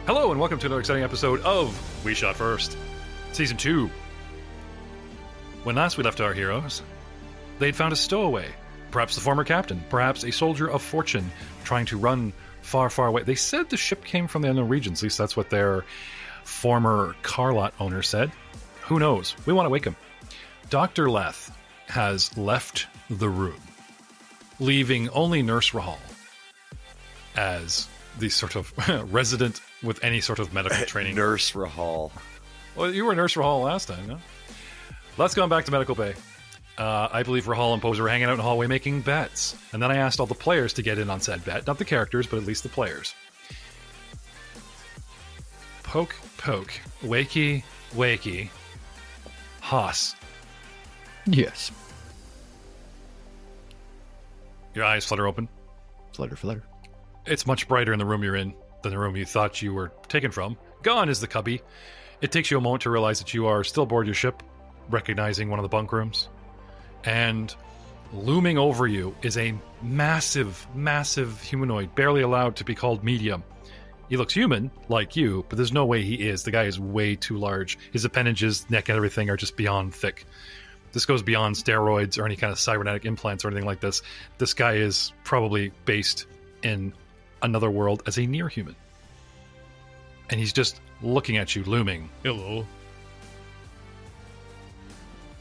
Hello and welcome to another exciting episode of We Shot First, Season 2. When last we left our heroes, they'd found a stowaway, perhaps the former captain, perhaps a soldier of fortune trying to run far, far away. They said the ship came from the unknown regions, at least that's what their former car lot owner said. Who knows? We want to wake him. Dr. Leth has left the room, leaving only Nurse Rahal as the sort of resident with any sort of medical training. Nurse Rahal. Well, you were Nurse Rahal last time, no? Let's go back to Medical Bay. I believe Rahal and Poser were hanging out in the hallway making bets. And then I asked all the players to get in on said bet. Not the characters, but at least the players. Poke, poke. Wakey, wakey. Haas. Yes. Your eyes flutter open. Flutter, flutter. It's much brighter in the room you're in than the room you thought you were taken from. Gone is the cubby. It takes you a moment to realize that you are still aboard your ship, recognizing one of the bunk rooms. And looming over you is a massive, massive humanoid, barely allowed to be called medium. He looks human, like you, but there's no way he is. The guy is way too large. His appendages, neck and everything are just beyond thick. This goes beyond steroids or any kind of cybernetic implants or anything like this. This guy is probably based in another world as a near human. And he's just looking at you, looming. Hello.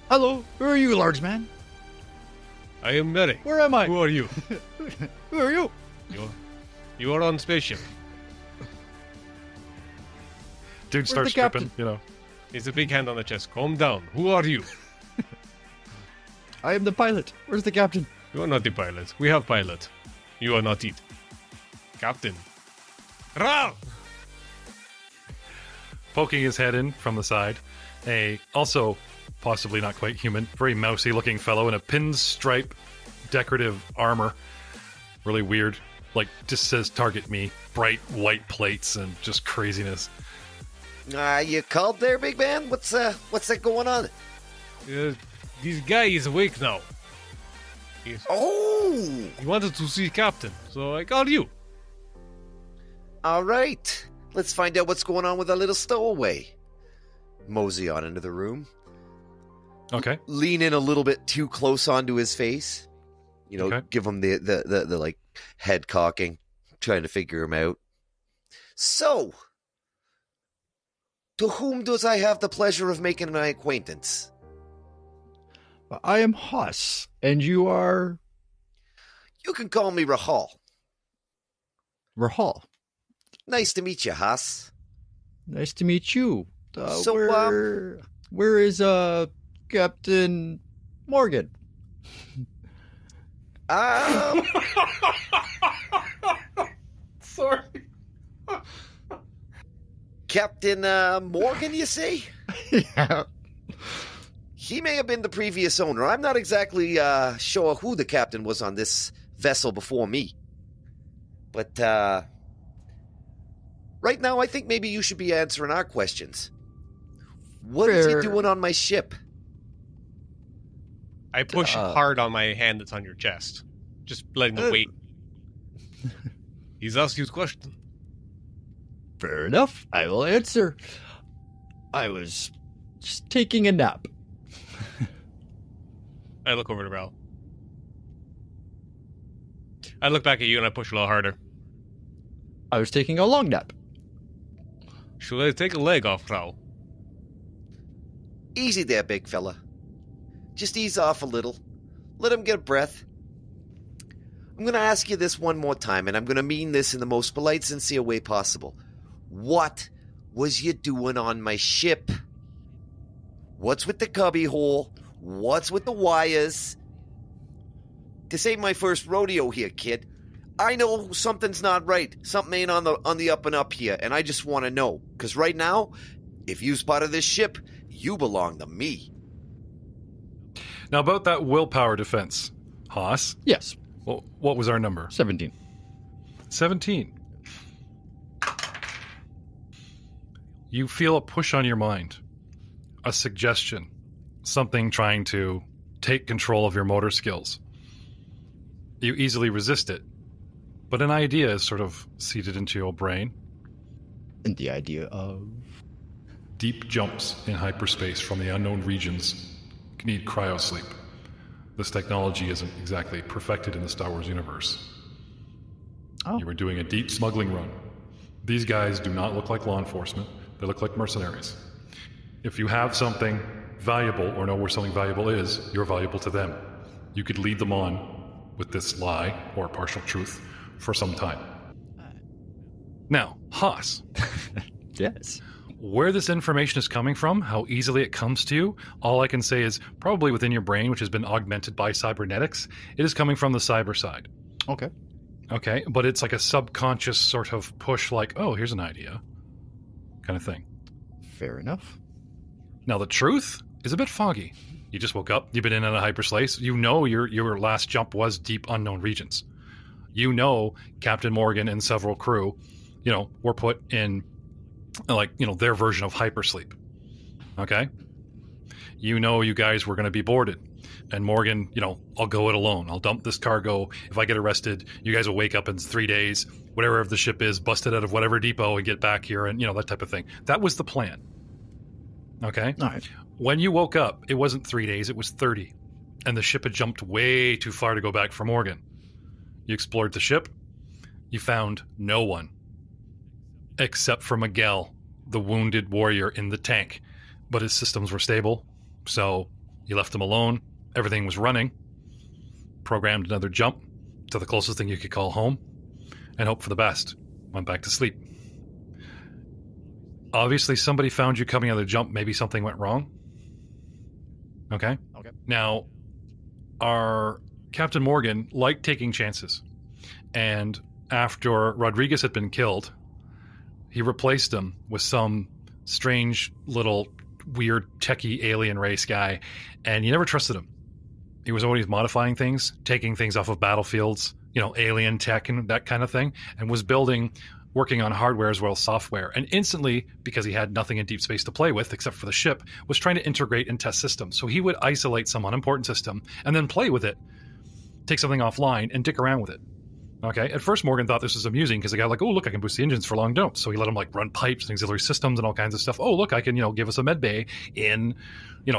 Hello, who are you, large man? I am Merrick. Where am I? Who are you? Who are you? You are on spaceship. Dude starts the captain? tripping, you know. It's a big hand on the chest. Calm down. Who are you? I am the pilot. Where's the captain? You are not the pilot. We have pilot. You are not it. Captain. Rar! Poking his head in from the side. A, also possibly not quite human, very mousy looking fellow in a pinstripe decorative armor. Really weird. Like, just says target me. Bright white plates and just craziness. You called there, big man? What's that going on? This guy is awake now. Oh! He wanted to see Captain, so I called you. All right. Let's find out what's going on with our little stowaway. Mosey on into the room. Okay. Lean in a little bit too close onto his face. You know, Okay. give him the like head cocking, trying to figure him out. So, to whom does I have the pleasure of making my acquaintance? I am Haas, and you are You can call me Rahal. Rahal. Nice to meet you, Haas. Nice to meet you. So, where is Captain Morgan? Sorry. Captain Morgan, you say? Yeah. He may have been the previous owner. I'm not exactly sure who the captain was on this vessel before me. But right now, I think maybe you should be answering our questions. What is he Fair. doing on my ship? I push hard on my hand that's on your chest. Just letting the weight. He's asked you a question. Fair enough. I will answer. I was just taking a nap. I look over to Ral. I look back at you and I push a little harder. I was taking a long nap. Should I take a leg off, Ral? Easy there, big fella. Just ease off a little. Let him get a breath. I'm going to ask you this one more time, and I'm going to mean this in the most polite, sincere way possible. What was you doing on my ship? What's with the cubby hole? What's with the wires? This ain't my first rodeo here, kid. I know something's not right. Something ain't on the up and up here, and I just want to know. Because right now, if you's part of this ship, you belong to me. Now, about that willpower defense, Haas, Yes. what was our number? 17. 17. You feel a push on your mind, a suggestion, something trying to take control of your motor skills. You easily resist it, but an idea is sort of seeded into your brain. And the idea of... Deep jumps in hyperspace from the unknown regions need cryosleep. This technology isn't exactly perfected in the Star Wars universe. Oh. You were doing a deep smuggling run. These guys do not look like law enforcement. They look like mercenaries. If you have something valuable or know where something valuable is, you're valuable to them. You could lead them on with this lie or partial truth for some time. Now, Haas. Yes. Where this information is coming from, how easily it comes to you, all I can say is probably within your brain, which has been augmented by cybernetics. It is coming from the cyber side. Okay. Okay, but it's like a subconscious sort of push, like, oh, here's an idea, kind of thing. Fair enough. Now, the truth is a bit foggy. You just woke up, you've been in a hyperspace, you know your last jump was deep unknown regions. You know Captain Morgan and several crew, were put in, their version of hypersleep. Okay? You know you guys were going to be boarded. And Morgan, I'll go it alone. I'll dump this cargo. If I get arrested, you guys will wake up in 3 days, whatever the ship is, busted out of whatever depot and get back here and, that type of thing. That was the plan. Okay? All right. When you woke up, it wasn't 3 days, it was 30. And the ship had jumped way too far to go back for Morgan. You explored the ship. You found no one. Except for Miguel, the wounded warrior in the tank. But his systems were stable, so you left him alone. Everything was running. Programmed another jump to the closest thing you could call home, and hope for the best. Went back to sleep. Obviously, somebody found you coming out of the jump. Maybe something went wrong. Okay? Okay. Now, our Captain Morgan liked taking chances. And after Rodriguez had been killed, he replaced him with some strange little weird techie alien race guy, and you never trusted him. He was always modifying things, taking things off of battlefields, alien tech and that kind of thing, and was working on hardware as well as software. And instantly, because he had nothing in deep space to play with except for the ship, was trying to integrate and test systems. So he would isolate some unimportant system and then play with it, take something offline, and dick around with it. Okay, at first Morgan thought this was amusing because the guy like, oh, look, I can boost the engines for long jumps. So he let him run pipes and auxiliary systems and all kinds of stuff. Oh, look, I can, give us a med bay in,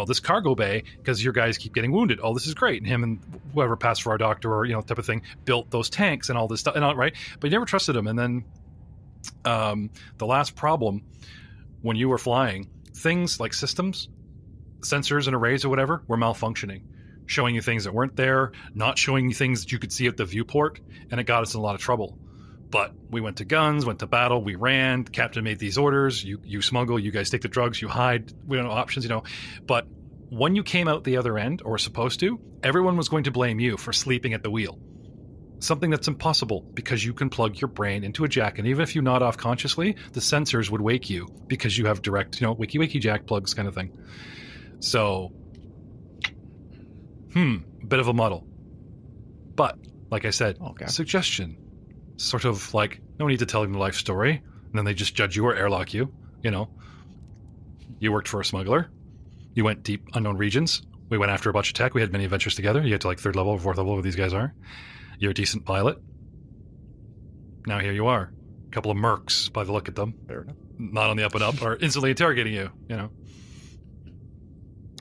this cargo bay because your guys keep getting wounded. Oh, this is great. And him and whoever passed for our doctor or, type of thing built those tanks and all this stuff. And all, right? But he never trusted him. And then the last problem, when you were flying, things like systems, sensors and arrays or whatever were malfunctioning. Showing you things that weren't there, not showing you things that you could see at the viewport, and it got us in a lot of trouble. But we went to guns, went to battle, we ran, Captain made these orders, you smuggle, you guys take the drugs, you hide, we don't know options, But when you came out the other end, or were supposed to, everyone was going to blame you for sleeping at the wheel. Something that's impossible, because you can plug your brain into a jack, and even if you nod off consciously, the sensors would wake you, because you have direct, wakey jack plugs kind of thing. So... bit of a muddle. But, like I said, okay. Suggestion. Sort of like, no need to tell them the life story, and then they just judge you or airlock you, You worked for a smuggler. You went deep unknown regions. We went after a bunch of tech. We had many adventures together. You get to 3rd level or 4th level where these guys are. You're a decent pilot. Now here you are. A couple of mercs by the look at them. Fair enough. Not on the up and up, are instantly interrogating you,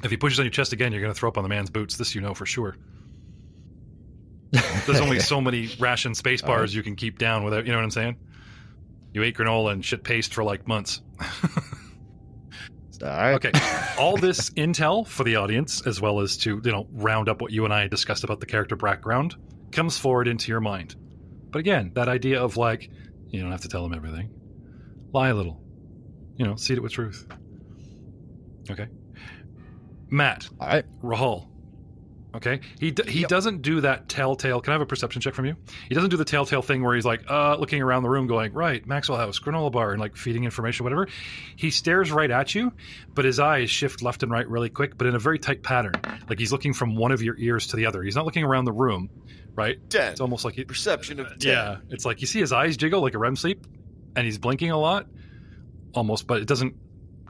If he pushes on your chest again, you're going to throw up on the man's boots. This for sure. There's only so many ration space bars you can keep down without, you know what I'm saying? You ate granola and shit paste for months. All right. Okay. All this intel for the audience, as well as to, round up what you and I discussed about the character background, comes forward into your mind. But again, that idea of you don't have to tell them everything. Lie a little. Seed it with truth. Okay. Matt. All right. Rahul. Okay, he doesn't do that telltale. Can I have a perception check from you? He doesn't do the telltale thing where he's like looking around the room, going right, Maxwell House, granola bar, and like feeding information, whatever. He stares right at you, but his eyes shift left and right really quick, but in a very tight pattern. Like he's looking from one of your ears to the other. He's not looking around the room, right? 10. It's almost like Perception of 10. yeah. It's like you see his eyes jiggle like a REM sleep, and he's blinking a lot, almost, but it doesn't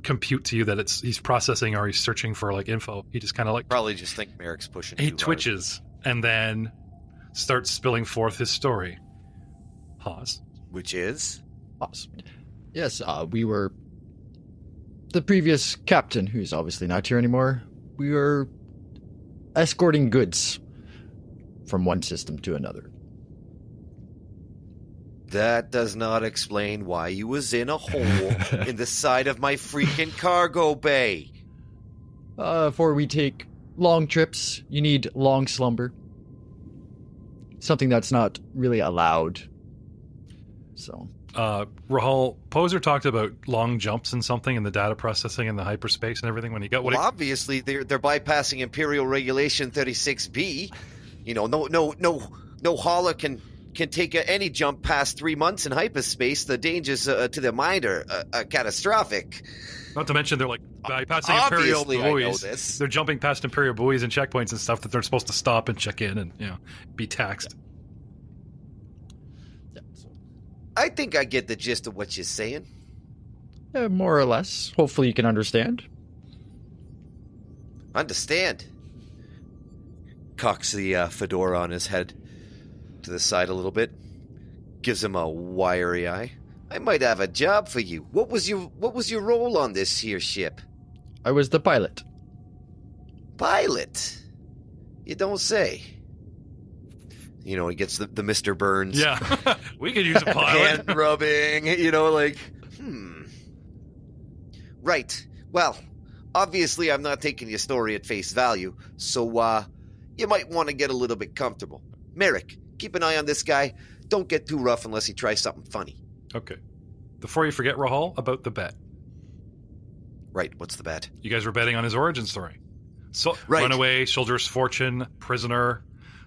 compute to you that he's processing or he's searching for like info. He just kind of like Probably just think Merrick's pushing. he too twitches and then starts spilling forth his story. Haas. hard. Which is Awesome. Yes, we were the previous captain, who's obviously not here anymore. We were escorting goods from one system to another. that does not explain why you was in a hole in the side of my freaking cargo bay. Before we take long trips, you need long slumber. Something that's not really allowed. So, Rahul, Poser talked about long jumps and something in the data processing and the hyperspace and everything when he got Well, obviously they're bypassing Imperial Regulation 36B. You know, no hauler can take any jump past 3 months in hyperspace. The dangers to the mind are catastrophic. Not to mention they're like bypassing Imperial Obviously, I know buoys. this. They're jumping past Imperial buoys and checkpoints and stuff that they're supposed to stop and check in and be taxed. yeah, so I think I get the gist of what you're saying. more or less. Hopefully you can understand. Understand. Cocks the fedora on his head to the side a little bit. Gives him a wiry eye. I might have a job for you. What was your role on this here ship? I was the pilot. Pilot? You don't say. You know, he gets the Mr. Burns. Yeah, we could use a pilot. Hand rubbing, like, Right. Well, obviously I'm not taking your story at face value, so, you might want to get a little bit comfortable. Merrick, keep an eye on this guy. Don't get too rough unless he tries something funny. Okay. Before you forget, Rahul, about the bet. Right, what's the bet? You guys were betting on his origin story. So, Right. Runaway, soldier's fortune, prisoner.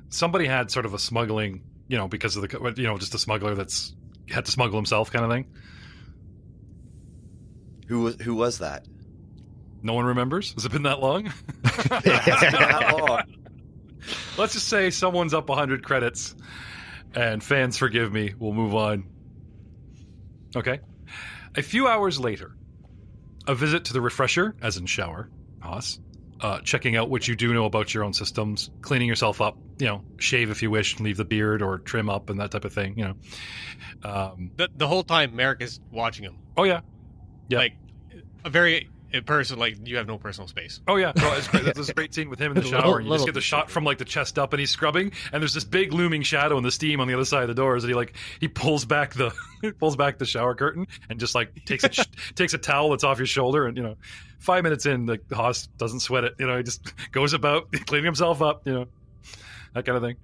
Somebody had sort of a smuggling, because of the, just a smuggler that's had to smuggle himself kind of thing. Who was that? No one remembers? Has it been that long? Oh, Let's just say someone's up 100 credits, and fans forgive me, we'll move on. Okay. A few hours later, a visit to the refresher, as in shower, Haas, checking out what you do know about your own systems, cleaning yourself up, shave if you wish, leave the beard or trim up and that type of thing, The whole time Merrick is watching him. Oh, yeah. Yeah. Like a person, like, you have no personal space. Oh, yeah. No, it's great. There's a great scene with him in the shower. And you just get the shot from, like, the chest up, and he's scrubbing, and there's this big looming shadow and the steam on the other side of the doors, and he pulls back the shower curtain and just, like, takes a towel that's off your shoulder, and, 5 minutes in, the Haas doesn't sweat it. He just goes about cleaning himself up, that kind of thing.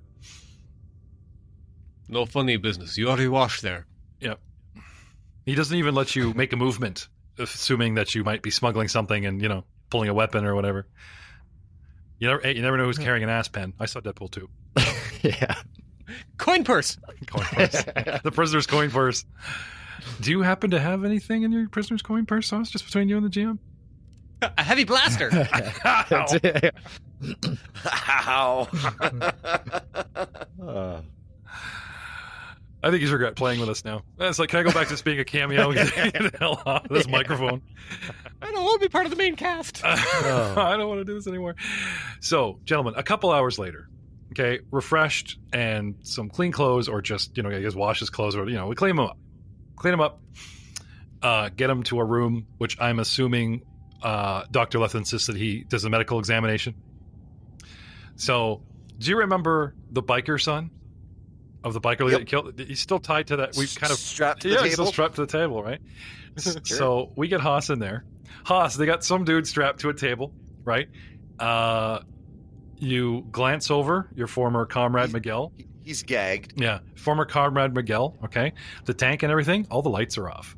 No funny business. You already washed there. Yeah. He doesn't even let you make a movement, assuming that you might be smuggling something and, pulling a weapon or whatever. You never know who's carrying an ass pen. I saw Deadpool 2. Yeah. Coin purse. Coin purse. The prisoner's coin purse. Do you happen to have anything in your prisoner's coin purse, Sauce, just between you and the GM? A heavy blaster. Ow. I think he's regret playing with us now. It's like, can I go back to just being a cameo? Get the hell off this microphone. I don't want to be part of the main cast. I don't want to do this anymore. So, gentlemen, a couple hours later, okay, refreshed and some clean clothes, or just, I guess wash his clothes, or, we clean him up. Get him to a room, which I'm assuming Dr. Leth insists that he does a medical examination. So, do you remember the biker son? Of the biker that killed, he's still tied to that. We've kind of strapped to the table. He's still strapped to the table, right? Sure. So we get Haas in there. Haas, they got some dude strapped to a table, right? You glance over your former comrade Miguel. He's gagged. Yeah, former comrade Miguel. Okay, the tank and everything. All the lights are off.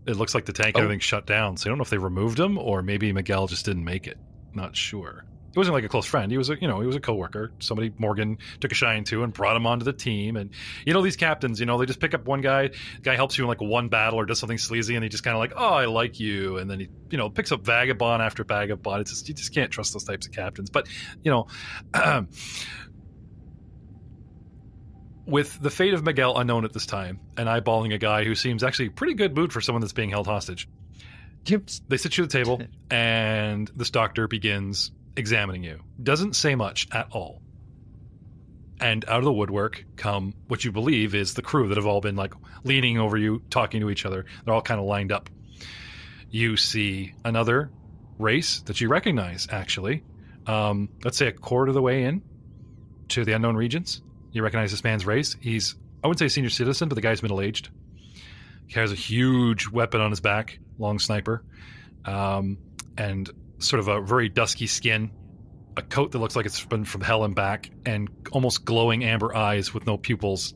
It looks like the tank and everything's shut down. So I don't know if they removed him or maybe Miguel just didn't make it. Not sure. He wasn't like a close friend. He was he was a coworker. Somebody Morgan took a shine to and brought him onto the team. And these captains, they just pick up one guy. The guy helps you in like one battle or does something sleazy, and he just kind of like, oh, I like you, and then he picks up vagabond after vagabond. It's just, you just can't trust those types of captains. But with the fate of Miguel unknown at this time, and eyeballing a guy who seems actually pretty good mood for someone that's being held hostage, they sit you at the table, and this doctor begins examining you. Doesn't say much at all. And out of the woodwork come what you believe is the crew that have all been like leaning over you, talking to each other. They're all kind of lined up. You see another race that you recognize, actually. Let's say a quarter of the way in to the unknown regions. You recognize this man's race. He's, I wouldn't say senior citizen, but the guy's middle-aged. He has a huge weapon on his back, long sniper, and sort of a very dusky skin, a coat that looks like it's been from hell and back, and almost glowing amber eyes with no pupils,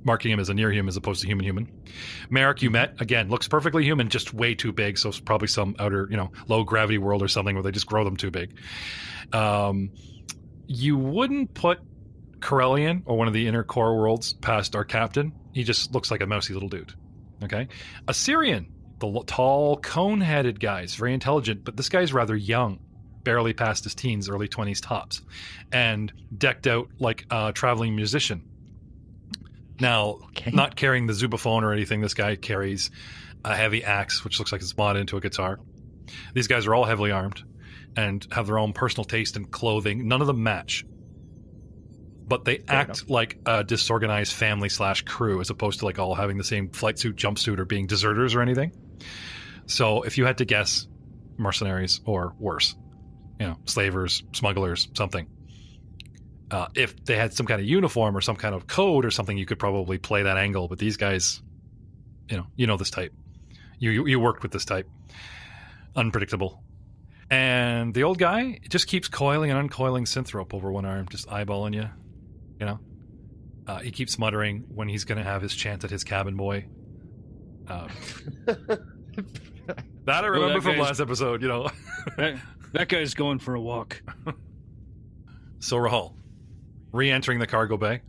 marking him as a near human as opposed to human. Merrick, you met, again, looks perfectly human, just way too big, so it's probably some outer, low gravity world or something where they just grow them too big. You wouldn't put Corellian or one of the inner core worlds past our captain. He just looks like a mousy little dude. Okay? Assyrian, the tall, cone-headed guy, is very intelligent, but this guy's rather young, barely past his teens, early 20s tops, and decked out like a traveling musician. Now, not carrying the zubophone or anything, this guy carries a heavy axe, which looks like it's mod into a guitar. These guys are all heavily armed and have their own personal taste in clothing. None of them match. But they act like a disorganized family/crew as opposed to like all having the same flight suit, jumpsuit, or being deserters or anything. So if you had to guess, mercenaries or worse, slavers, smugglers, something. If they had some kind of uniform or some kind of code or something, you could probably play that angle. But these guys, this type. You worked with this type. Unpredictable. And the old guy just keeps coiling and uncoiling synth rope over one arm, just eyeballing you. He keeps muttering when he's going to have his chance at his cabin boy. That I remember from last episode, That guy's going for a walk. So Rahul, re-entering the cargo bay.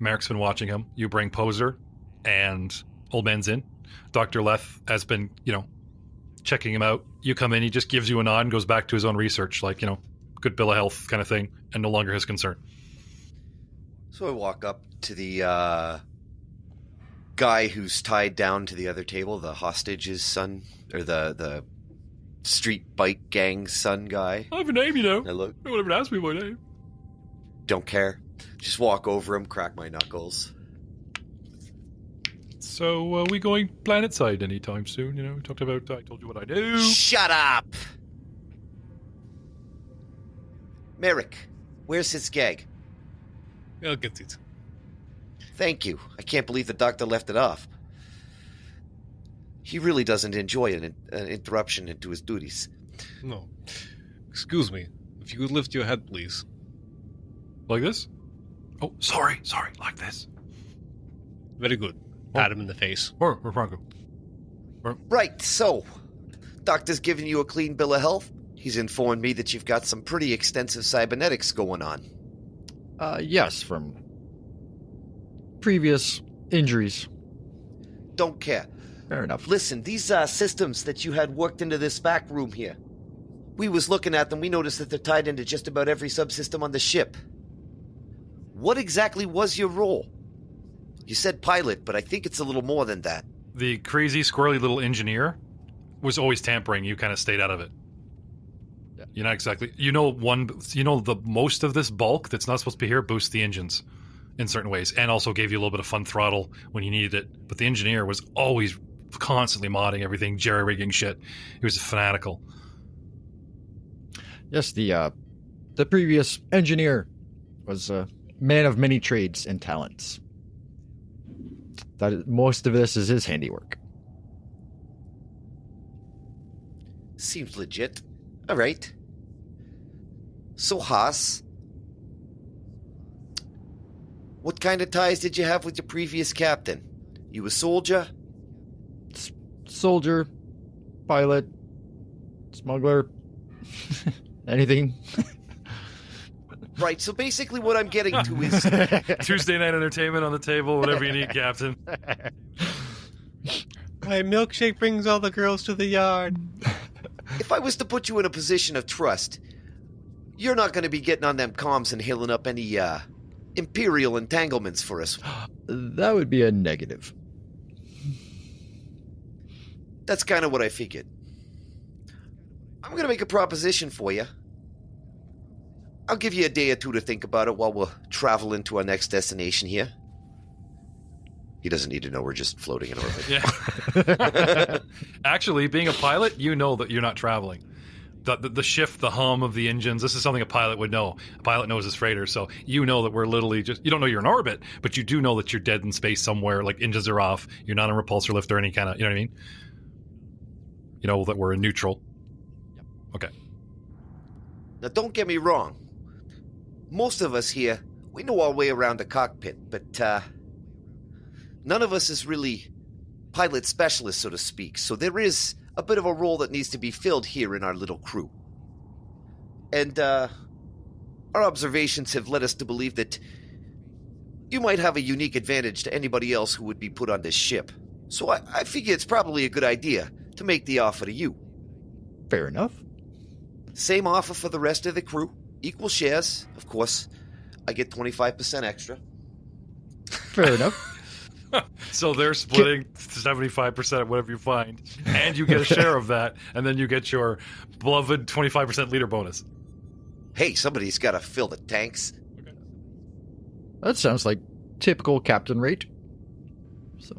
Merrick's been watching him. You bring Poser and Old Man's in. Dr. Leth has been, checking him out. You come in, he just gives you a nod and goes back to his own research, like, good bill of health kind of thing, and no longer his concern. So I walk up to the guy who's tied down to the other table, the hostage's son, or the street bike gang son guy. I have a name, I look. No one ever asked me my name. Don't care. Just walk over him, crack my knuckles. So, we going planet side anytime soon? We talked about, I told you what I do. Shut up! Merrick, where's his gag? I'll get it. Thank you. I can't believe the doctor left it off. He really doesn't enjoy an interruption into his duties. No. Excuse me. If you could lift your head, please. Like this? Oh, sorry, like this. Very good. Pat him in the face. Or Franco. Right, so, doctor's giving you a clean bill of health. He's informed me that you've got some pretty extensive cybernetics going on. Yes, from previous injuries. Don't care. Fair enough. Listen, these systems that you had worked into this back room here, we was looking at them, we noticed that they're tied into just about every subsystem on the ship. What exactly was your role? You said pilot, but I think it's a little more than that. The crazy, squirrely little engineer was always tampering. You kind of stayed out of it. Yeah. You're not exactly... the most of this bulk that's not supposed to be here boosts the engines in certain ways, and also gave you a little bit of fun throttle when you needed it. But the engineer was always constantly modding everything, jerry-rigging shit. He was fanatical. Yes, the previous engineer was a man of many trades and talents. Most of this is his handiwork. Seems legit. All right. So, Haas, what kind of ties did you have with your previous captain? You a soldier? Soldier, pilot, smuggler, anything. Right, so basically what I'm getting to is... Tuesday night entertainment on the table, whatever you need, Captain. My milkshake brings all the girls to the yard. If I was to put you in a position of trust, you're not going to be getting on them comms and hailing up any, Imperial entanglements for us. That would be a negative. That's kind of what I figured. I'm going to make a proposition for you. I'll give you a day or two to think about it while we're traveling to our next destination here. He doesn't need to know we're just floating in orbit. Yeah. Actually, being a pilot, you know that you're not traveling. The shift, the hum of the engines, this is something a pilot would know. A pilot knows his freighter, so you know that we're literally just... You don't know you're in orbit, but you do know that you're dead in space somewhere, like engines are off, you're not in repulsor lift or any kind of... You know what I mean? You know that we're in neutral. Yep. Okay. Now, don't get me wrong. Most of us here, we know our way around the cockpit, but none of us is really pilot specialists, so to speak, so there is a bit of a role that needs to be filled here in our little crew. And our observations have led us to believe that you might have a unique advantage to anybody else who would be put on this ship. So I figure it's probably a good idea to make the offer to you. Fair enough. Same offer for the rest of the crew. Equal shares, of course. I get 25% extra. Fair enough. So they're splitting 75% of whatever you find, and you get a share of that, and then you get your beloved 25% leader bonus. Hey, somebody's got to fill the tanks. That sounds like typical captain rate. So,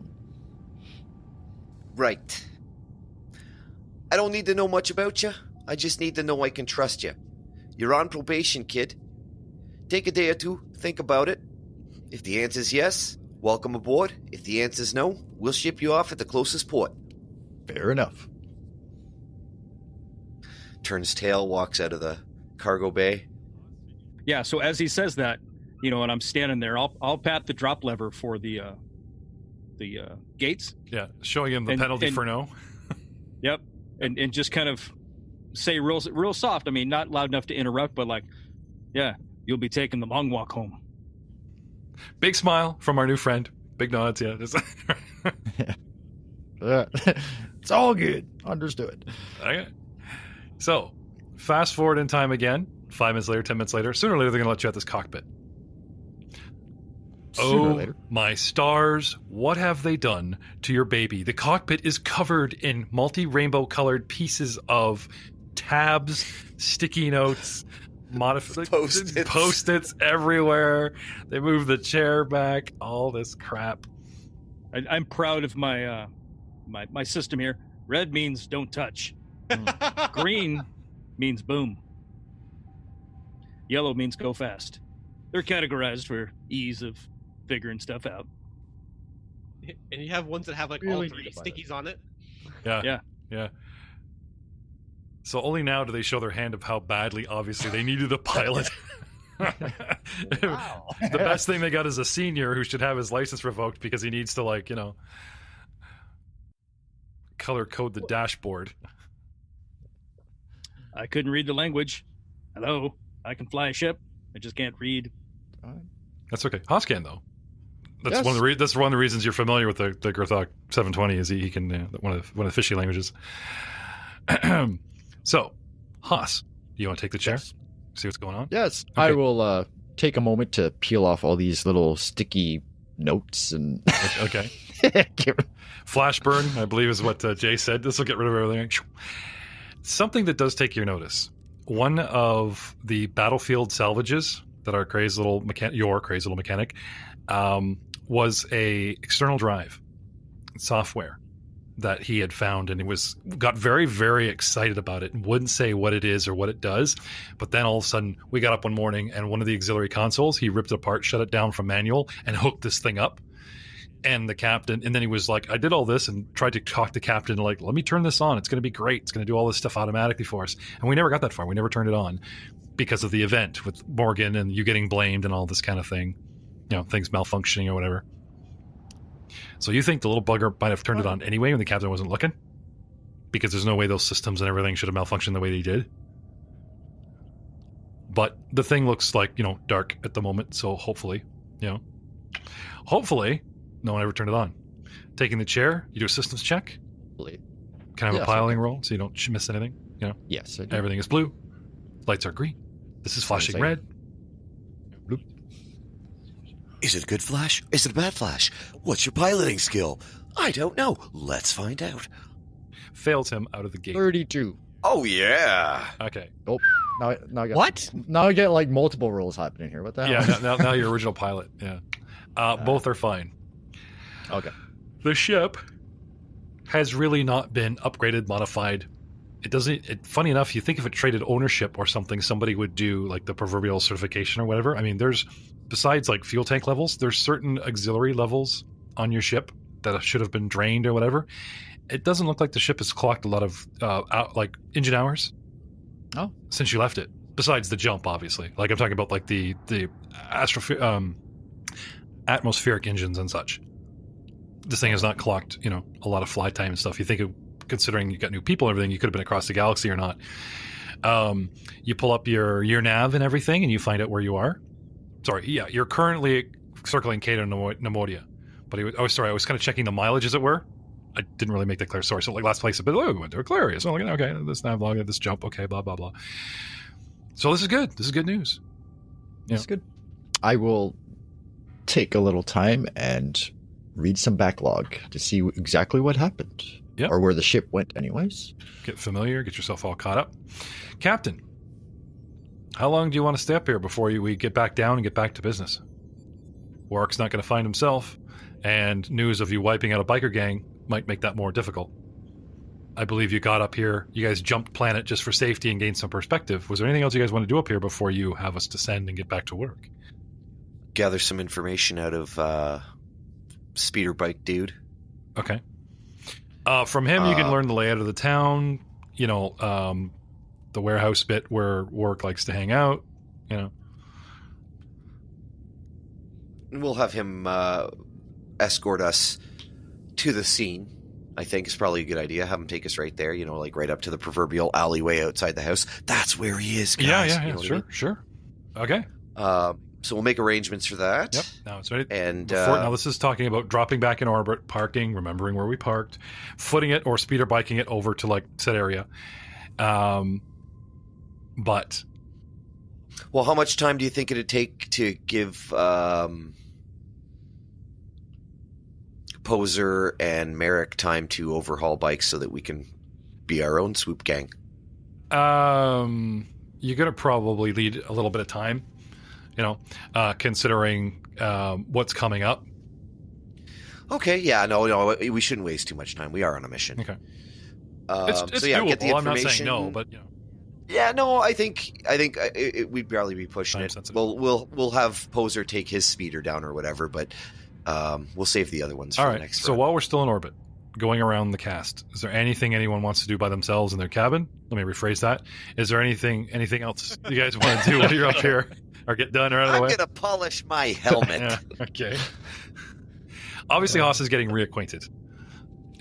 Right. I don't need to know much about you. I just need to know I can trust you. You're on probation, kid. Take a day or two, think about it. If the answer's yes, welcome aboard. If the answer's no, we'll ship you off at the closest port. fair enough. Turns tail, walks out of the cargo bay. Yeah, so as he says that, and I'm standing there, I'll pat the drop lever for the gates. Yeah, showing him the penalty for no. Yep, and just kind of say real soft. I mean, not loud enough to interrupt, but like, yeah, you'll be taking the long walk home. Big smile from our new friend. Big nods, yeah. It's all good. Understood. Okay. So, fast forward in time again. 5 minutes later, 10 minutes later. Sooner or later, they're going to let you out this cockpit. Sooner or later. My stars, what have they done to your baby? The cockpit is covered in multi-rainbow colored pieces of tabs, sticky notes, Post-its everywhere. They move the chair back, all this crap. I'm proud of my my system here. Red means don't touch. Green means boom. Yellow means go fast. They're categorized for ease of figuring stuff out. And you have ones that have like Really all three need to buy stickies on it. Yeah. So only now do they show their hand of how badly, obviously, they needed a pilot. Wow. The best thing they got is a senior who should have his license revoked because he needs to, color code the dashboard. I couldn't read the language. Hello, I can fly a ship. I just can't read. That's okay. Haas can, though. That's Yes. one of the reasons you're familiar with the Gerthok 720 is he can one of the fishy languages. So, Haas, do you want to take the chair? Yes. See what's going on? Yes, Okay. I will take a moment to peel off all these little sticky notes and Okay. get Flash burn, I believe, is what Jay said. This will get rid of everything. Something that does take your notice. One of the battlefield salvages that our crazy little mechanic, was a external drive software that he had found, and got very, very excited about it and wouldn't say what it is or what it does. But then all of a sudden, we got up one morning, and one of the auxiliary consoles, he ripped it apart, shut it down from manual, and hooked this thing up. And the captain, and then he was like, I did all this and tried to talk the captain, like, let me turn this on. It's going to be great. It's going to do all this stuff automatically for us. And we never got that far. We never turned it on because of the event with Morgan and you getting blamed and all this kind of thing. Things malfunctioning or whatever. So you think the little bugger might have turned it on anyway when the captain wasn't looking? Because there's no way those systems and everything should have malfunctioned the way they did? but the thing looks like, dark at the moment, so hopefully no one ever turned it on. Taking the chair, you do a systems check. Hopefully. Can I have Yes, a piloting okay. roll so you don't miss anything? Yes, I do. Everything is blue. Lights are green. This is flashing Yes, I- red. Bloop. Is it a good flash? Is it a bad flash? What's your piloting skill? I don't know. Let's find out. Fails him out of the gate. 32. Oh, yeah. Okay. Now I got, What? Now I get like multiple rolls happening here. What the hell? Yeah, now your original pilot. Yeah. Both are fine. Okay. The ship has really not been upgraded, modified. It doesn't. Funny enough, you think if it traded ownership or something, somebody would do like the proverbial certification or whatever. I mean, there's besides like fuel tank levels, there's certain auxiliary levels on your ship that should have been drained or whatever. It doesn't look like the ship has clocked a lot of engine hours. Oh. Since you left it. Besides the jump, obviously. Like I'm talking about like the atmospheric engines and such. This thing has not clocked, a lot of fly time and stuff. You think, considering you got new people and everything, you could have been across the galaxy or not. You pull up your nav and everything, and you find out where you are. Sorry, yeah, you're currently circling Cato Nemodia. But I was kind of checking the mileage, as it were. I didn't really make that clear. Sorry. So like last place, we went to Aquarius. So I'm like, okay, this nav log, this jump, okay, blah, blah, blah. So this is good. This is good news. That's good. I will take a little time and read some backlog to see exactly what happened. Yep. Or where the ship went anyways. Get familiar, get yourself all caught up. Captain, how long do you want to stay up here before we get back down and get back to business? Warwick's not going to find himself, and news of you wiping out a biker gang might make that more difficult. I believe you got up here, you guys jumped planet just for safety and gained some perspective. Was there anything else you guys want to do up here before you have us descend and get back to work? Gather some information out of Speeder Bike Dude. Okay. From him, you can learn the layout of the town, the warehouse bit where Warwick likes to hang out, We'll have him escort us to the scene. I think is probably a good idea. Have him take us right there, like right up to the proverbial alleyway outside the house. That's where he is, guys. Yeah, You know what I mean? sure. Okay. So we'll make arrangements for that. Yep. Now it's ready. And Now this is talking about dropping back in orbit, parking, remembering where we parked, footing it or speeder biking it over to like said area. But well, how much time do you think it'd take to give Poser and Merrick time to overhaul bikes so that we can be our own swoop gang? you're gonna probably need a little bit of time, considering what's coming up. Okay, yeah, no, we shouldn't waste too much time. We are on a mission. Okay. It's So yeah, get the doable. I'm not saying information. no, but Yeah, no, I think we'd probably be pushing Time it. sensitive. We'll have Poser take his speeder down or whatever, but we'll save the other ones for all the right. next So run. while we're still in orbit, going around the cast, is there anything anyone wants to do by themselves in their cabin? Let me rephrase that. Is there anything else you guys want to do while you're up here, or get done or out of the I'm way? gonna polish my helmet. Yeah, okay. Obviously, Haas is getting reacquainted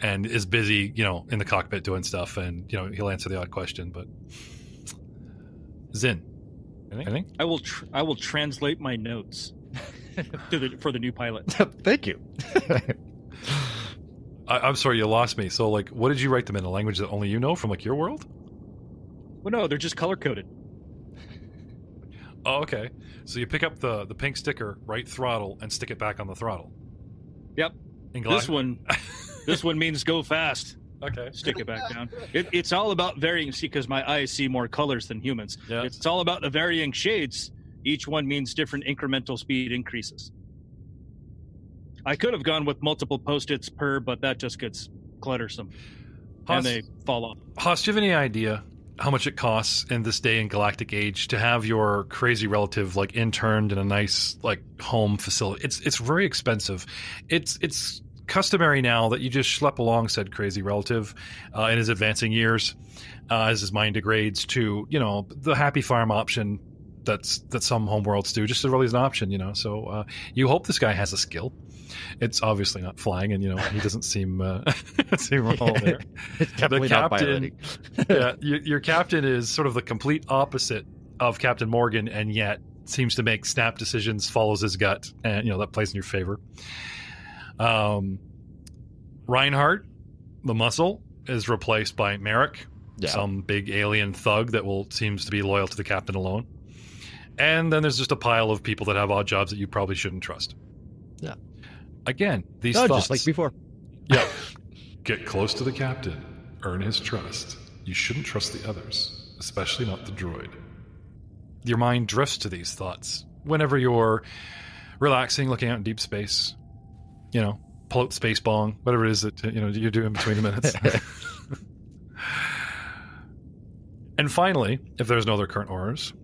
and is busy, in the cockpit doing stuff, and he'll answer the odd question. But Zin, anything? I will translate my notes for the new pilot. Thank you. I'm sorry, you lost me. So, what did you write them in? A language that only you know from your world? Well, no, they're just color coded. Oh, okay. So you pick up the pink sticker, right throttle, and stick it back on the throttle. Yep. In This one means go fast. Okay. Stick it back down. It's all about varying. See, because my eyes see more colors than humans. Yeah. It's all about the varying shades. Each one means different incremental speed increases. I could have gone with multiple post-its per, but that just gets cluttersome. Haas, And they fall off. Haas, do you have any idea how much it costs in this day and galactic age to have your crazy relative interned in a nice home facility? It's very expensive. It's customary now that you just schlep along said crazy relative in his advancing years as his mind degrades to the happy farm option that some homeworlds do, just really as an option. So you hope this guy has a skill. It's obviously not flying, and he doesn't seem wrong there. It's definitely not piloting. Yeah, your captain is sort of the complete opposite of Captain Morgan, and yet seems to make snap decisions, follows his gut, and that plays in your favor. Reinhardt, the muscle, is replaced by Merrick, some big alien thug that seems to be loyal to the captain alone. And then there's just a pile of people that have odd jobs that you probably shouldn't trust. Yeah. Again, these thoughts. Just like before. Yeah. Get close to the captain. Earn his trust. You shouldn't trust the others, especially not the droid. Your mind drifts to these thoughts whenever you're relaxing, looking out in deep space. Pull out space bong, whatever it is that you're doing between the minutes. And finally, if there's no other current orders,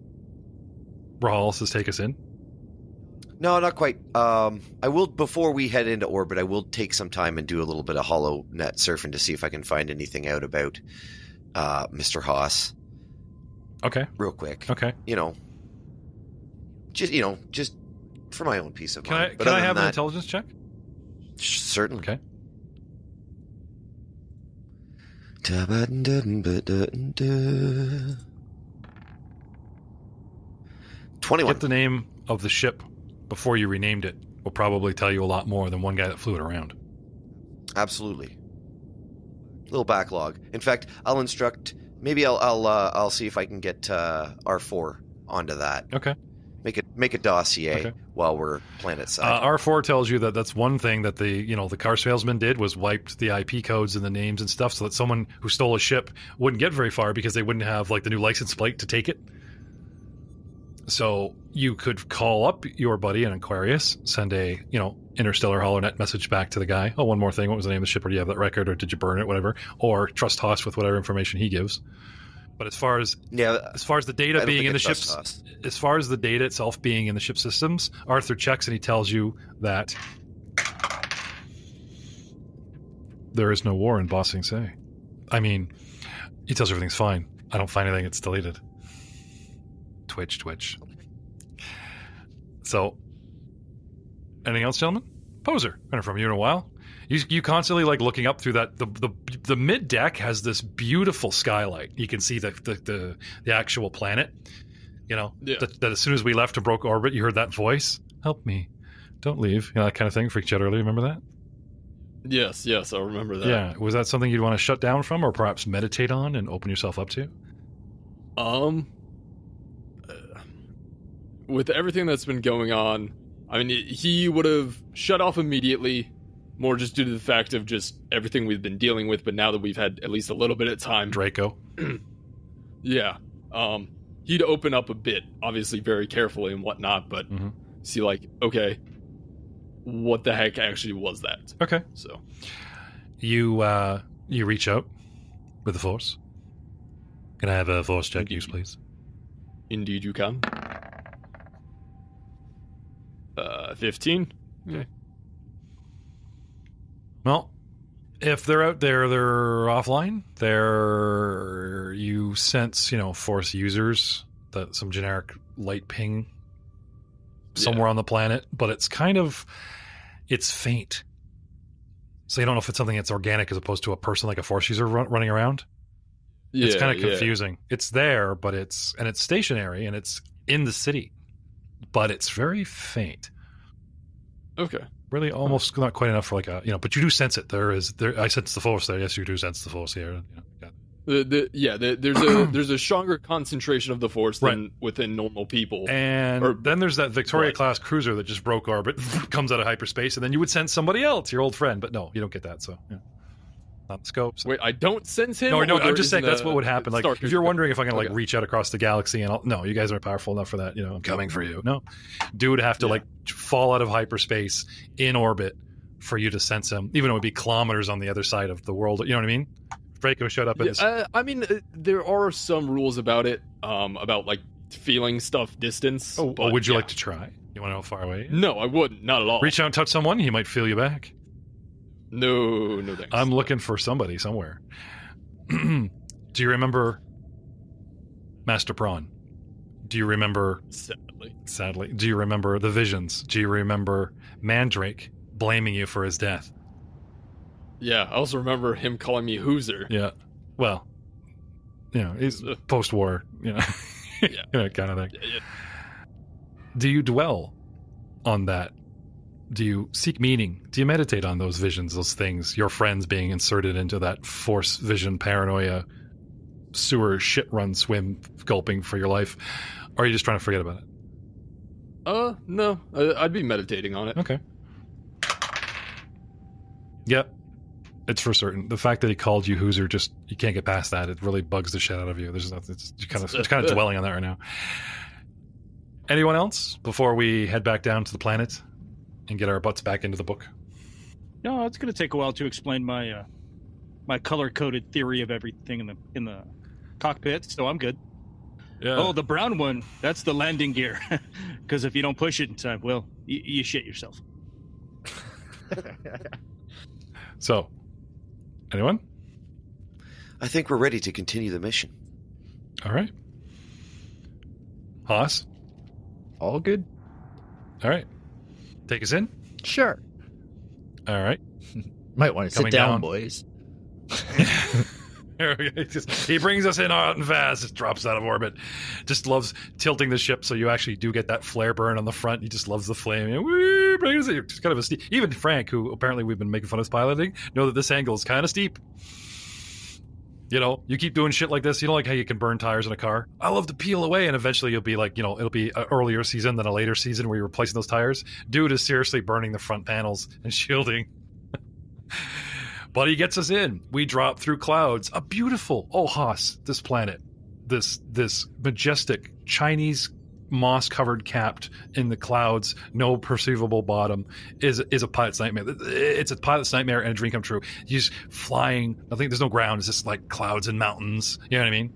Rahal says take us in. No, not quite. I will, before we head into orbit, I will take some time and do a little bit of hollow net surfing to see if I can find anything out about Mr. Haas. Okay. Real quick. Okay. Just for my own peace of mind. Can I have an intelligence check? Certainly. Okay. 21. Get the name of the ship before you renamed it will probably tell you a lot more than one guy that flew it around. Absolutely. Little backlog. In fact, I'll instruct. Maybe I'll see if I can get R4 onto that. Okay. Make a dossier while we're planet side. R4 tells you that that's one thing that the car salesman did was wiped the IP codes and the names and stuff so that someone who stole a ship wouldn't get very far because they wouldn't have the new license plate to take it. So you could call up your buddy in Aquarius, send a interstellar holonet message back to the guy. Oh, one more thing. What was the name of the ship? Or do you have that record? Or did you burn it? Whatever. Or trust Haas with whatever information he gives. But as far as the data being in the ships, as far as the data itself being in the ship systems, Arthur checks and he tells you that there is no war in Ba Sing Se. I mean, he tells you everything's fine. I don't find anything that's deleted. Twitch. So, anything else, gentlemen? Poser, been from you in a while. You constantly looking up through that. The mid deck has this beautiful skylight. You can see the actual planet. That as soon as we left and broke orbit, you heard that voice. Help me, don't leave. That kind of thing freaked you out earlier. Remember that? Yes, I remember that. Yeah, was that something you'd want to shut down from, or perhaps meditate on and open yourself up to? With everything that's been going on, I mean, he would have shut off immediately, more just due to the fact of just everything we've been dealing with, but now that we've had at least a little bit of time... Draco. Yeah. He'd open up a bit, obviously very carefully and whatnot, but see, okay, what the heck actually was that? Okay. So. You reach out with the Force. Can I have a Force check, use, please? Indeed you can. 15. Okay. Well, if they're out there, they're offline. You sense, Force users, some generic light ping somewhere on the planet, but it's faint. So you don't know if it's something that's organic as opposed to a person like a Force user running around. Yeah, it's kind of confusing. It's there, but it's stationary and it's in the city, but it's very faint. Okay. Really, almost not quite enough for but you do sense it. I sense the Force there. Yes, you do sense the Force here. There's a stronger concentration of the Force than within normal people. And then there's that Victoria-class cruiser that just broke orbit, comes out of hyperspace, and then you would sense somebody else, your old friend. But no, you don't get that, so... Yeah. Not the scopes. Wait, I don't sense him? No, I'm just saying that's what would happen. If you're wondering if I can reach out across the galaxy and no, you guys aren't powerful enough for that. I'm coming for you. No, dude would have to fall out of hyperspace in orbit for you to sense him, even though it would be kilometers on the other side of the world. You know what I mean? Draco showed up. I mean, there are some rules about it, about feeling stuff distance. Would you like to try? You want to know how far away? No, I wouldn't. Not at all. Reach out and touch someone. He might feel you back. No thanks. I'm looking for somebody somewhere. Do you remember Master Prawn? Do you remember... Sadly. Do you remember the visions? Do you remember Mandrake blaming you for his death? Yeah, I also remember him calling me Hooser. Yeah. Well, he's post-war, kind of thing. Yeah. Do you dwell on that? Do you seek meaning? Do you meditate on those visions, those things, your friends being inserted into that force vision paranoia sewer shit run swim gulping for your life? Or are you just trying to forget about it? No. I'd be meditating on it. Okay. Yeah, it's for certain. The fact that he called you Hooser, just you can't get past that. It really bugs the shit out of you. There's nothing. You're kind of dwelling on that right now. Anyone else before we head back down to the planet and get our butts back into the book? No, it's going to take a while to explain my my color-coded theory of everything in the cockpit, so I'm good. Yeah. Oh, the brown one, that's the landing gear. Because if you don't push it in time, well, you shit yourself. So, anyone? I think we're ready to continue the mission. All right. Haas? All good? All right. Take us in? Sure. All right. Might want to sit Coming down, down. boys. He brings us in hot and fast. Just drops out of orbit. Just loves tilting the ship so you actually do get that flare burn on the front. He just loves the flame. Woo, brings it. Just kind of a steep. Even Frank, who apparently we've been making fun of his piloting, know that this angle is kind of steep. You know, you keep doing shit like this. You know, like how you can burn tires in a car. I love to peel away, and eventually you'll be like, you know, it'll be an earlier season than a later season where you're replacing those tires. Dude is seriously burning the front panels and shielding. But he gets us in. We drop through clouds. A beautiful, Haas, this planet, this majestic Chinese moss-covered capped in the clouds, no perceivable bottom, is a pilot's nightmare. It's a pilot's nightmare and a dream come true. He's flying. There's no ground. It's just like clouds and mountains. You know what I mean?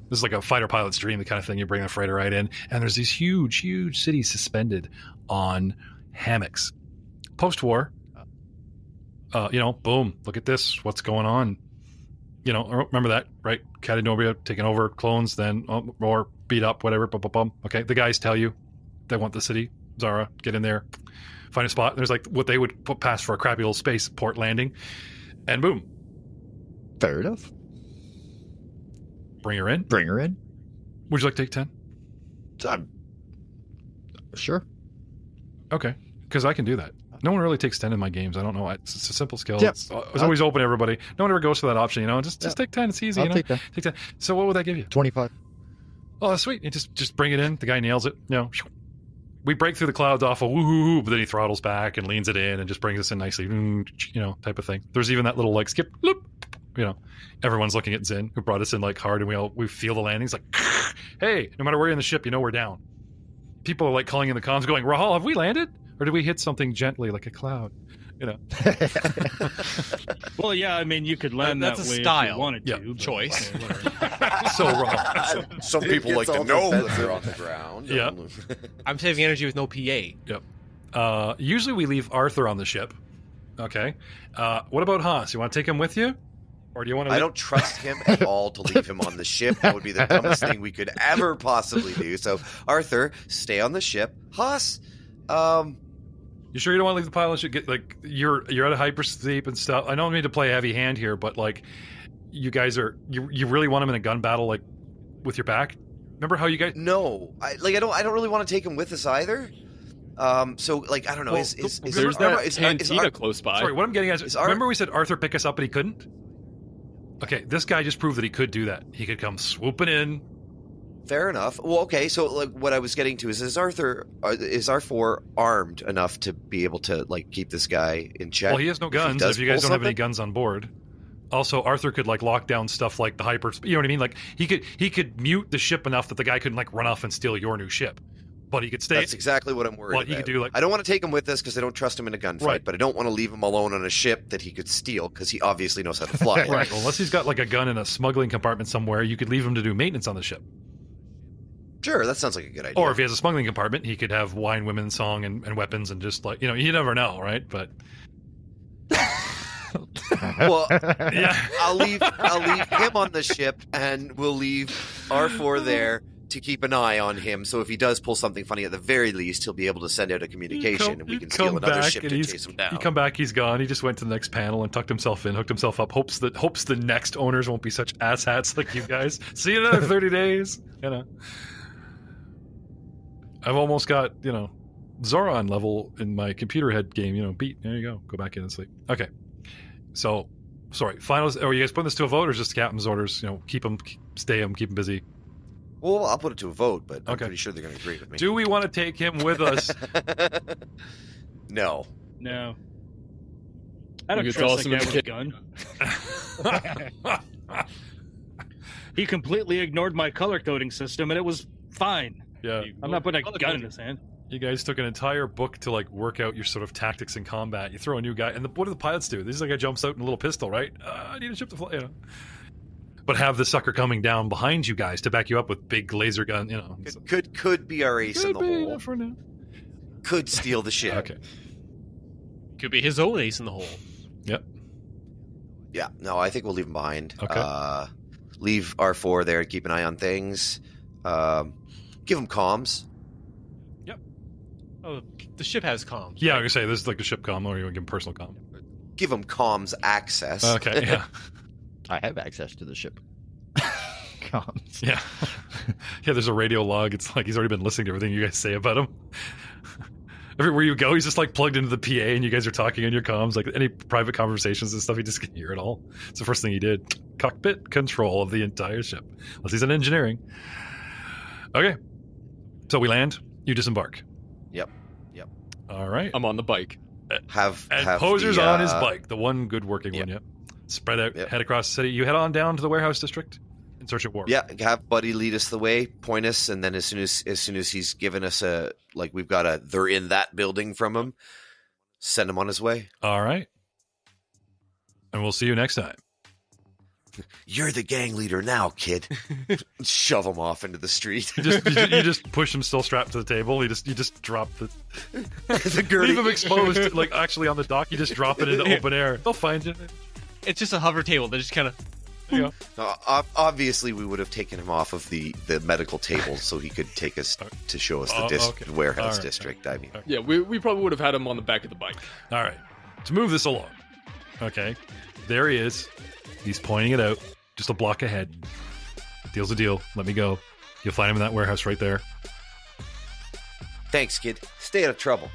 This is like a fighter pilot's dream, the kind of thing. You bring a freighter right in, and there's these huge, huge cities suspended on hammocks. Post-war, boom, look at this. What's going on? You know, remember that, right? Catanonia taking over, clones, then or beat up, whatever. Okay, the guys tell you they want the city. Zara, get in there, find a spot. There's like what they would put past for a crappy little spaceport landing, and boom. Fair enough. Bring her in. Bring her in. Would you like to take 10? Sure. Okay, because I can do that. No one really takes 10 in my games. I don't know. It's a simple skill. Yep. It's always open to everybody. No one ever goes for that option, you know. Just take 10. It's easy, I'll you know. take that. Take 10. So what would that give you? 25. Oh, that's sweet. You just bring it in. The guy nails it. You know, we break through the clouds off of woohoo, but then he throttles back and leans it in and just brings us in nicely, you know, type of thing. There's even that little like skip, loop, you know. Everyone's looking at Zin, who brought us in like hard, and we feel the landings like, hey, no matter where you're in the ship, you know we're down. People are like calling in the comms, going, Rahal, have we landed, or did we hit something gently like a cloud? You know. Well, yeah, I mean, you could land that's that a way style. if you wanted Yeah. to. Choice. So wrong. Some people like to know that they're on the ground. Yeah. I'm saving energy with no PA. Usually we leave Arthur on the ship. Okay. What about Haas? You want to take him with you? Or do you want to... I don't trust him at all to leave him on the ship. That would be the dumbest thing we could ever possibly do. So, Arthur, stay on the ship. Haas, You sure you don't want to leave the pilot? Get like you're at a hypersleep and stuff. I don't mean to play heavy hand here, but like you guys are you really want him in a gun battle like with your back? Remember how you guys? no. I don't really want to take him with us either. So like I don't know. Well, Is There's that cantina close by. Sorry, what I'm getting at is, Is remember we said Arthur pick us up and he couldn't? Okay, this guy just proved that he could do that. He could come swooping in. Fair enough. Well, okay. So, like, what I was getting to is R4 armed enough to be able to like keep this guy in check? Well, he has no guns. If you guys don't have any guns on board. Also, Arthur could like lock down stuff like the hyper. You know what I mean? Like he could mute the ship enough that the guy couldn't like run off and steal your new ship. But he could stay. That's exactly what I'm worried about. He could do like. I don't want to take him with us because I don't trust him in a gunfight. Right. But I don't want to leave him alone on a ship that he could steal because he obviously knows how to fly. Right. Well, unless he's got like a gun in a smuggling compartment somewhere, you could leave him to do maintenance on the ship. Sure, that sounds like a good idea. Or if he has a smuggling compartment, he could have wine, women, song, and weapons, and just like you never know, right? But well, yeah, I'll leave him on the ship, and we'll leave R4 there to keep an eye on him. So if he does pull something funny, at the very least, he'll be able to send out a communication, and we can steal another ship to chase him down. You come back, he's gone. He just went to the next panel and tucked himself in, hooked himself up. Hopes the next owners won't be such asshats like you guys. See you in another 30 days. You know. I've almost got, Zoran level in my computer head game, beat. There you go. Go back in and sleep. Okay. So, sorry. Finals. Are you guys putting this to a vote or just the captain's orders? Keep them, stay them, keep them busy. Well, I'll put it to a vote, but I'm Okay. pretty sure they're going to agree with me. Do we want to take him with us? No. No. I don't You could trust toss that him guy in with a gun. He completely ignored my color coding system, and it was fine. Yeah. I'm not putting a gun in his hand. You guys took an entire book to work out your sort of tactics in combat. You throw a new guy, and what do the pilots do? This guy jumps out in a little pistol, right? I need a ship to fly. But have the sucker coming down behind you guys to back you up with big laser gun. Could be our ace in the hole. For now. Could steal the ship. Okay. Could be his own ace in the hole. Yep. Yeah. No, I think we'll leave him behind. Okay. Leave R4 there to keep an eye on things. Give him comms. Oh, the ship has comms. Yeah, I was gonna say this is like the ship comm, or you want to give him personal comm? Give him comms access. Okay. Yeah. I have access to the ship. Comms. Yeah. Yeah, there's a radio log. It's like he's already been listening to everything you guys say about him. Everywhere you go, he's just plugged into the PA and you guys are talking on your comms. Any private conversations and stuff, he just can hear it all. It's the first thing he did. Cockpit control of the entire ship. Unless he's in engineering. Okay. So we land, you disembark. Yep. All right. I'm on the bike. And Have Poser's the, on his bike, the one good working yep. one, yep. Spread out, Yep. head across the city. You head on down to the warehouse district in search of Warp. Yeah, have Buddy lead us the way, point us, and then as soon as he's given us we've got they're in that building from him, send him on his way. All right. And we'll see you next time. You're the gang leader now, kid. Shove him off into the street. You just push him still strapped to the table. You just drop the The gurney. leave him exposed, actually on the dock. You just drop it into open air. They'll find you. It's just a hover table. They just kind of. There you go. Obviously, we would have taken him off of the medical table so he could take us to show us the Okay. warehouse All right. district. I mean, Yeah, we probably would have had him on the back of the bike. All right. To move this along. Okay. There he is. He's pointing it out. Just a block ahead. Deal's a deal. Let me go. You'll find him in that warehouse right there. thanks, kid. Stay out of trouble.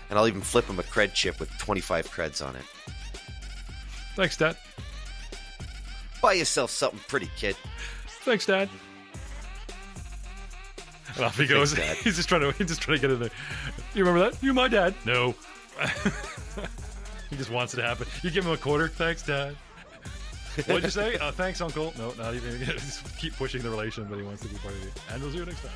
And I'll even flip him a cred chip with 25 creds on it. Thanks, Dad. Buy yourself something pretty, kid. Thanks, Dad. And off he goes. Thanks, Dad. He's just trying to get in there. You remember that? You my dad? No. He just wants it to happen. You give him a quarter. Thanks, Dad. What'd you say? Thanks, Uncle. No, not even. Just keep pushing the relation, but he wants to be part of you. And we'll see you next time.